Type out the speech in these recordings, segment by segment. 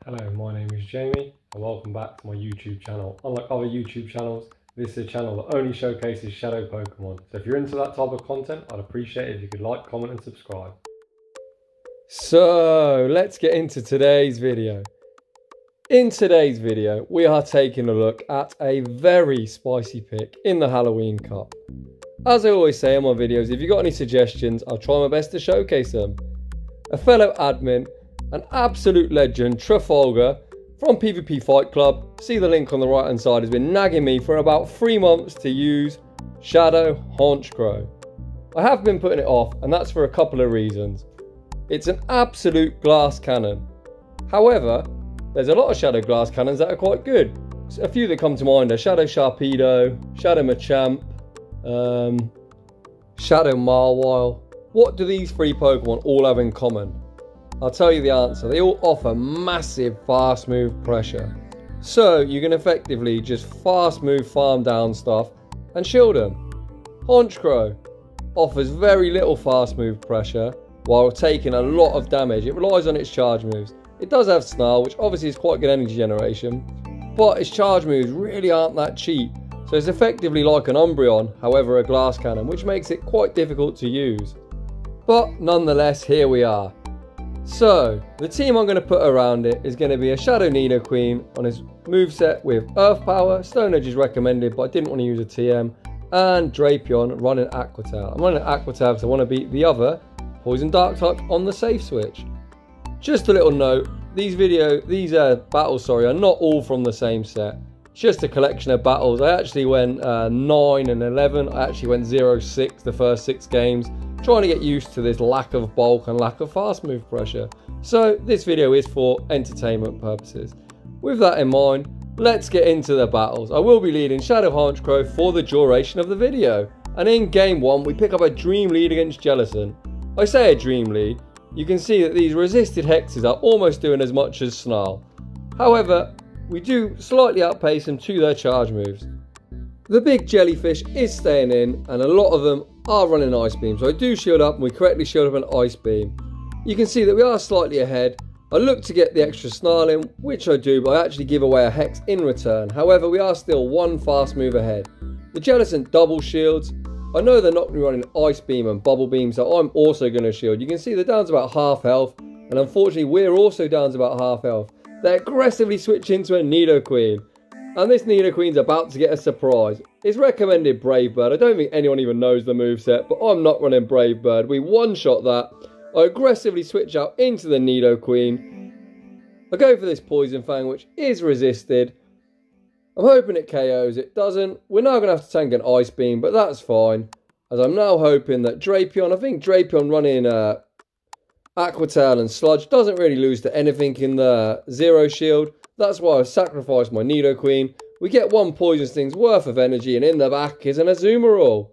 Hello, my name is Jamie and welcome back to my YouTube channel. Unlike other YouTube channels, this is a channel that only showcases shadow Pokemon. So if you're into that type of content, I'd appreciate it if you could like, comment and subscribe. So let's get into today's video. In today's video, we are taking a look at a very spicy pick in the Halloween Cup. As I always say in my videos, if you've got any suggestions, I'll try my best to showcase them. A fellow admin, an absolute legend, Trafalgar from PvP Fight Club, see the link on the right hand side, has been nagging me for about 3 months to use Shadow Honchkrow. I have been putting it off, and that's for a couple of reasons. It's an absolute glass cannon. However, there's a lot of Shadow glass cannons that are quite good. A few that come to mind are Shadow Sharpedo, Shadow Machamp, Shadow Marwile. What do these three Pokemon all have in common? I'll tell you the answer. They all offer massive fast move pressure. So you can effectively just fast move farm down stuff and shield them. Honchkrow offers very little fast move pressure while taking a lot of damage. It relies on its charge moves. It does have Snarl, which obviously is quite good energy generation, but its charge moves really aren't that cheap. So it's effectively like an Umbreon, however a glass cannon, which makes it quite difficult to use. But nonetheless, here we are. So, the team I'm going to put around it is going to be a Shadow Nidoqueen on his moveset with Earth Power. Stone Edge is recommended, but I didn't want to use a TM. And Drapion running Aqua Tail. I'm running Aqua Tail because I want to beat the other Poison Dark type on the safe switch. Just a little note, these battles are not all from the same set. It's just a collection of battles. I actually went 9 and 11. I actually went 0-6 the first 6 games. Trying to get used to this lack of bulk and lack of fast move pressure. So this video is for entertainment purposes. With that in mind, let's get into the battles. I will be leading Shadow Honchkrow for the duration of the video. And in game 1, we pick up a dream lead against Jellicent. I say a dream lead. You can see that these resisted hexes are almost doing as much as Snarl. However, we do slightly outpace them to their charge moves. The big jellyfish is staying in, and a lot of them are running Ice Beam. So I do shield up, and we correctly shield up an Ice Beam. You can see that we are slightly ahead. I look to get the extra Snarl in, which I do, but I actually give away a Hex in return. However, we are still one fast move ahead. The Jellicent double shields. I know they're not going to be running Ice Beam and Bubble Beam, so I'm also going to shield. You can see they're down to about half health, and unfortunately we're also down to about half health. They aggressively switch into a Nidoqueen. And this Nidoqueen's about to get a surprise. It's recommended Brave Bird. I don't think anyone even knows the moveset, but I'm not running Brave Bird. We one-shot that. I aggressively switch out into the Nidoqueen. I go for this Poison Fang, which is resisted. I'm hoping it KOs. It doesn't. We're now going to have to tank an Ice Beam, but that's fine. As I'm now hoping that Drapion, I think Drapion running Aqua Tail and Sludge doesn't really lose to anything in the Zero Shield. That's why I sacrificed my Nidoqueen. We get 1 Poison Sting's worth of energy, and in the back is an Azumarill.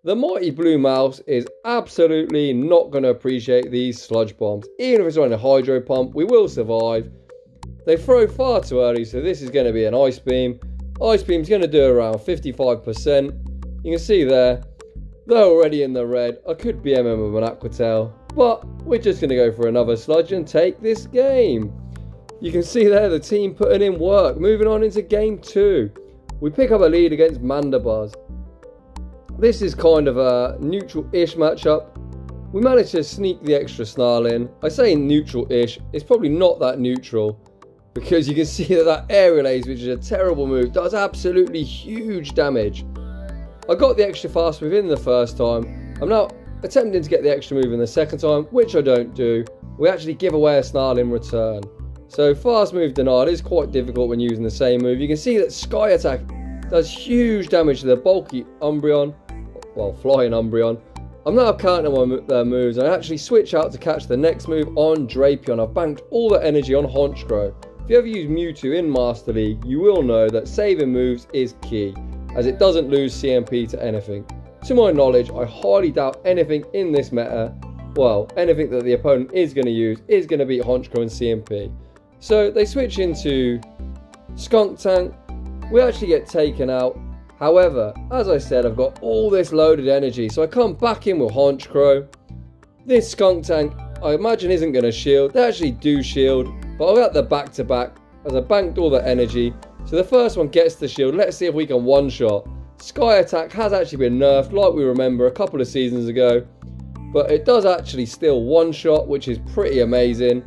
The Mighty Blue Mouse is absolutely not going to appreciate these Sludge Bombs. Even if it's running a Hydro Pump, we will survive. They throw far too early, so this is going to be an Ice Beam. Ice Beam's going to do around 55%. You can see there, they're already in the red. I could BM them with an Aqua Tail, but we're just going to go for another Sludge and take this game. You can see there the team putting in work. Moving on into game 2. We pick up a lead against Mandibuzz. This is kind of a neutral-ish matchup. We managed to sneak the extra Snarl in. I say neutral-ish. It's probably not that neutral, because you can see that Aerial Ace, which is a terrible move, does absolutely huge damage. I got the extra fast move in the first time. I'm now attempting to get the extra move in the second time, which I don't do. We actually give away a Snarl in return. So fast move denied is quite difficult when using the same move. You can see that Sky Attack does huge damage to the bulky Umbreon, well, flying Umbreon. I'm now counting their moves, and I actually switch out to catch the next move on Drapion. I've banked all the energy on Honchkrow. If you ever use Mewtwo in Master League, you will know that saving moves is key, as it doesn't lose CMP to anything. To my knowledge, I highly doubt anything in this meta, well, anything that the opponent is going to use is going to beat Honchkrow and CMP. So they switch into Skunk Tank. We actually get taken out. However, as I said, I've got all this loaded energy, so I come back in with Honchkrow. This Skunk Tank, I imagine, isn't going to shield. They actually do shield. but I got the back-to-back as I banked all the energy. So the first one gets the shield. Let's see if we can one-shot. Sky Attack has actually been nerfed, like we remember a couple of seasons ago. But it does actually still one-shot, which is pretty amazing.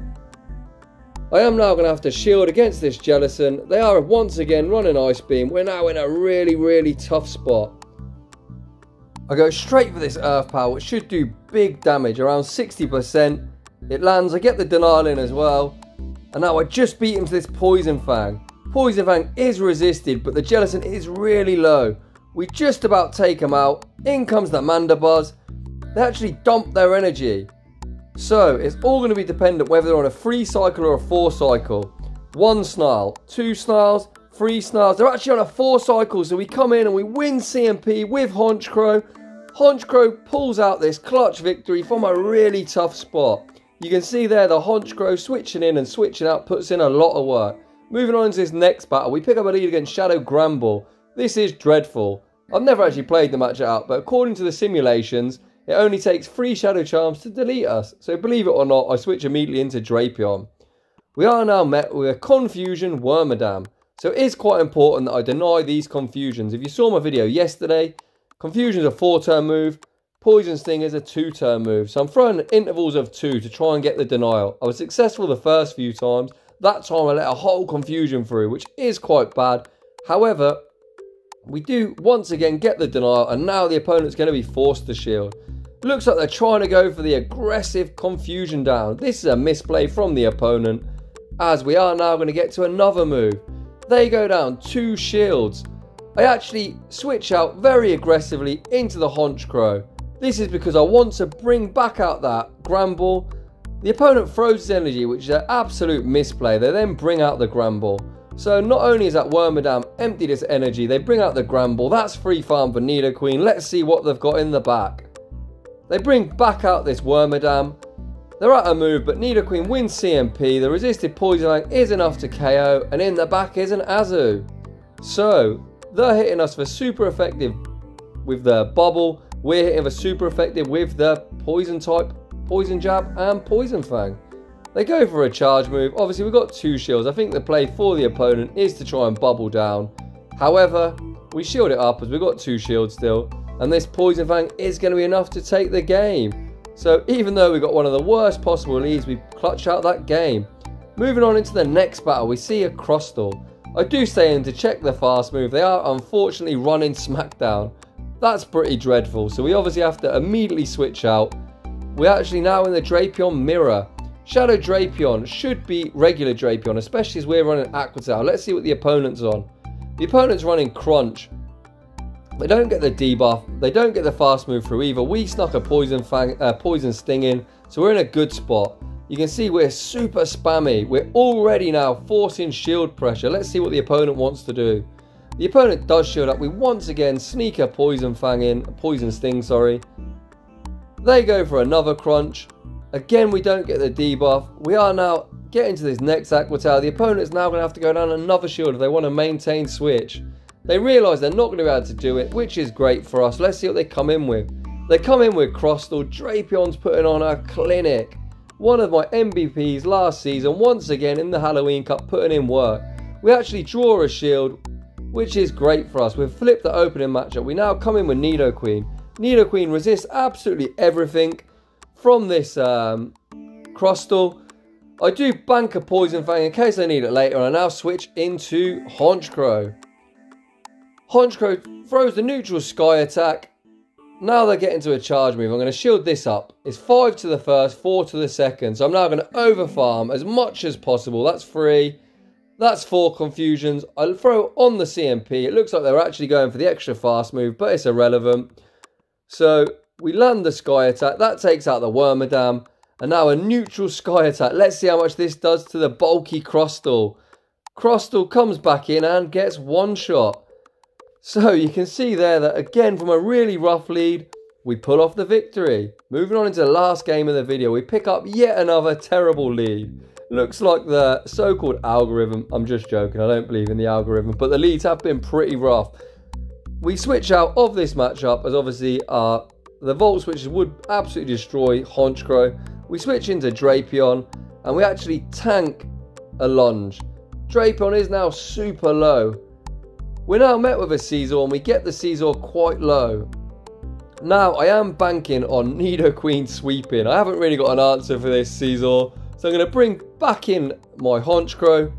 I am now going to have to shield against this Jellicent. They are once again running Ice Beam. We're now in a really, really tough spot. I go straight for this Earth Power, which should do big damage, around 60%. It lands, I get the denial in as well. And now I just beat him to this Poison Fang. Poison Fang is resisted, but the Jellicent is really low. We just about take him out. In comes the Mandibuzz. They actually dump their energy. So it's all going to be dependent whether they're on a 3 cycle or a 4 cycle. 1 snarl, 2 snarls, 3 snarls. They're actually on a 4 cycle, so we come in and we win CMP with Honchkrow. Honchkrow pulls out this clutch victory from a really tough spot. You can see there the Honchkrow switching in and switching out puts in a lot of work. Moving on to this next battle, we pick up a lead against Shadow Honchkrow. This is dreadful. I've never actually played the match out, but according to the simulations, it only takes 3 Shadow Charms to delete us. So believe it or not, I switch immediately into Drapion. We are now met with a Confusion Wormadam. So it is quite important that I deny these Confusions. If you saw my video yesterday, Confusion's a 4-turn move, Poison Sting is a 2-turn move. So I'm throwing intervals of 2 to try and get the denial. I was successful the first few times. That time I let a whole Confusion through, which is quite bad. However, we do once again get the denial, and now the opponent's going to be forced to shield. Looks like they're trying to go for the aggressive Confusion down. This is a misplay from the opponent, as we are now going to get to another move. They go down 2 shields. I actually switch out very aggressively into the Honchkrow. This is because I want to bring back out that Granbull. The opponent throws his energy, which is an absolute misplay. They then bring out the Granbull. So not only is that Wormadam emptied its energy, they bring out the Granbull. That's free farm for Nidoqueen. Let's see what they've got in the back. They bring back out this Wormadam. They're at a move, but Nidoqueen wins CMP. The resisted Poison Fang is enough to KO, and in the back is an Azu. So they're hitting us for super effective with the Bubble. We're hitting for super effective with the Poison type, Poison Jab, and Poison Fang. They go for a charge move. Obviously, we've got 2 shields. I think the play for the opponent is to try and bubble down. However, we shield it up as we've got 2 shields still. And this Poison Fang is going to be enough to take the game. So even though we got one of the worst possible leads, we clutch out that game. Moving on into the next battle, we see a Crustle. I do stay in to check the fast move. They are unfortunately running Smackdown. That's pretty dreadful. So we obviously have to immediately switch out. We're actually now in the Drapion mirror. Shadow Drapion should be regular Drapion, especially as we're running Aqua Tail. Let's see what the opponent's on. The opponent's running Crunch. They don't get the debuff. They don't get the fast move through either. We snuck a Poison Sting in, so we're in a good spot. You can see we're super spammy. We're already now forcing shield pressure. Let's see what the opponent wants to do. The opponent does shield up. We once again sneak a Poison Sting, sorry. They go for another Crunch. Again, we don't get the debuff. We are now getting to this next Aqua Tail. The opponent's now going to have to go down another shield if they want to maintain switch. They realise they're not going to be able to do it, which is great for us. Let's see what they come in with. They come in with Crustle. Drapion's putting on a clinic. One of my MVPs last season, once again in the Halloween Cup, putting in work. We actually draw a shield, which is great for us. We've flipped the opening matchup. We now come in with Nidoqueen. Nidoqueen resists absolutely everything from this Crustle. I do bank a Poison Fang in case I need it later, and I now switch into Honchkrow. Honchkrow throws the neutral Sky Attack. Now they're getting to a charge move. I'm going to shield this up. It's 5 to the first, 4 to the second. So I'm now going to overfarm as much as possible. That's 3. That's 4 Confusions. I'll throw on the CMP. It looks like they're actually going for the extra fast move, but it's irrelevant. So we land the Sky Attack. That takes out the Wormadam. And now a neutral Sky Attack. Let's see how much this does to the bulky Crustle. Crustle comes back in and gets one shot. So you can see there that again from a really rough lead, we pull off the victory. Moving on into the last game of the video, we pick up yet another terrible lead. Looks like the so-called algorithm. I'm just joking, I don't believe in the algorithm, but the leads have been pretty rough. We switch out of this matchup as obviously the Volt switches would absolutely destroy Honchkrow. We switch into Drapion and we actually tank a lunge. Drapion is now super low. We're now met with a Caesar and we get the Caesar quite low. Now I am banking on Nidoqueen sweeping. I haven't really got an answer for this Caesar. So I'm going to bring back in my Honchkrow.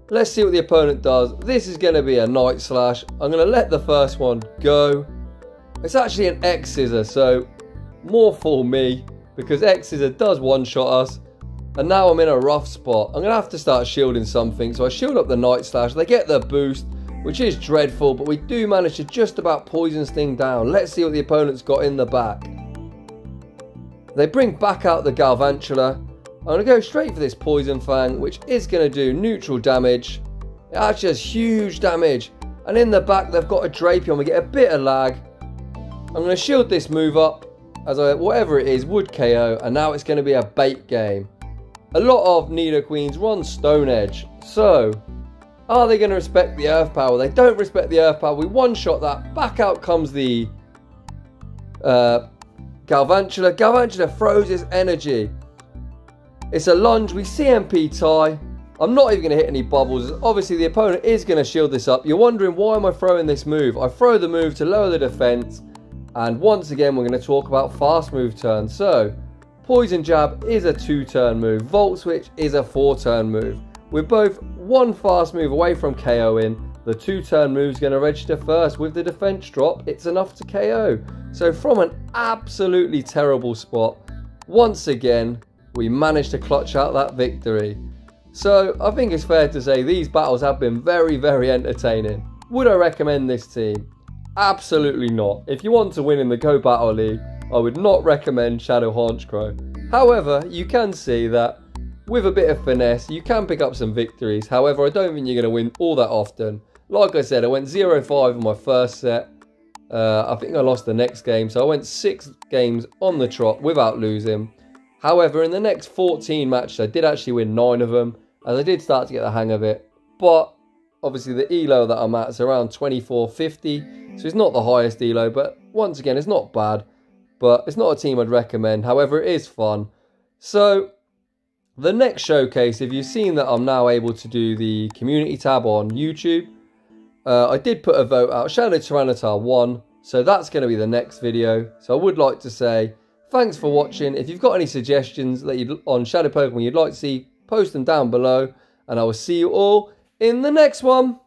Let's see what the opponent does. This is going to be a Night Slash. I'm going to let the first one go. It's actually an X Scissor, so more for me, because X Scissor does one-shot us. And now I'm in a rough spot. I'm going to have to start shielding something. So I shield up the Night Slash. They get the boost, which is dreadful, but we do manage to just about Poison Sting down. Let's see what the opponent's got in the back. They bring back out the Galvantula. I'm going to go straight for this Poison Fang, which is going to do neutral damage. It actually has huge damage. And in the back, they've got a Drapion. We get a bit of lag. I'm going to shield this move up, as whatever it is would KO. And now it's going to be a bait game. A lot of Nidoqueens run Stone Edge. So, are they going to respect the Earth Power? They don't respect the Earth Power. We one-shot that. Back out comes the Galvantula. Galvantula throws its energy. It's a lunge. We CMP tie. I'm not even going to hit any bubbles. Obviously, the opponent is going to shield this up. You're wondering, why am I throwing this move? I throw the move to lower the defense. And once again, we're going to talk about fast move turns. So, Poison Jab is a 2-turn move. Volt Switch is a 4-turn move. We're both one fast move away from KOing. The 2-turn move is going to register first. With the defense drop, it's enough to KO. So from an absolutely terrible spot, once again, we managed to clutch out that victory. So I think it's fair to say these battles have been very, very entertaining. Would I recommend this team? Absolutely not. If you want to win in the Go Battle League, I would not recommend Shadow Honchkrow. However, you can see that with a bit of finesse, you can pick up some victories. However, I don't think you're going to win all that often. Like I said, I went 0-5 in my first set. I think I lost the next game, so I went 6 games on the trot without losing. However, in the next 14 matches, I did actually win 9 of them, as I did start to get the hang of it. But obviously the elo that I'm at is around 2450, so it's not the highest elo, but once again, it's not bad. But it's not a team I'd recommend. However, it is fun. So the next showcase, if you've seen that I'm now able to do the community tab on YouTube, I did put a vote out. Shadow Tyranitar won, so that's going to be the next video. So I would like to say thanks for watching. If you've got any suggestions that on Shadow Pokemon you'd like to see, post them down below, and I will see you all in the next one.